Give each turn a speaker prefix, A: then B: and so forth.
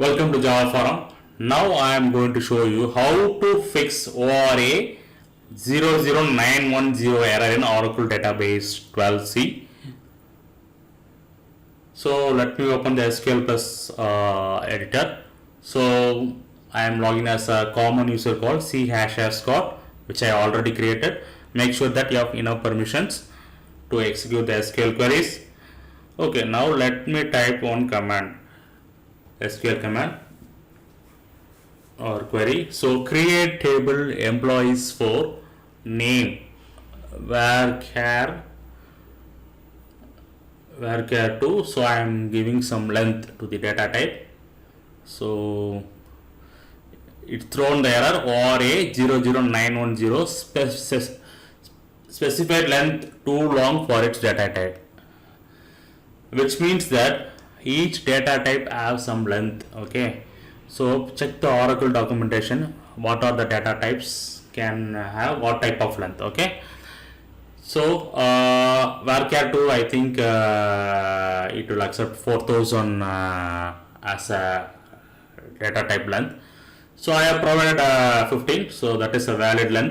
A: Welcome to Java Forum. Now I am going to show you how to fix ORA-00910 error in Oracle Database 12c. So let me open the SQL Plus editor. So I am logging as a common user called CHAR, which I already created. Make sure that you have enough permissions to execute the SQL queries. Okay, now let me type one command. SQL command or query. So create table employees for name varchar 2. So I am giving some length to the data type. So it's thrown the error ORA-00910 specified length too long for its data type, which means that each data type has some length. Okay, so check the Oracle documentation, what are the data types can have what type of length. Okay, so varchar 2, I think it will accept 4000 as a data type length. So I have provided 15, so that is a valid length.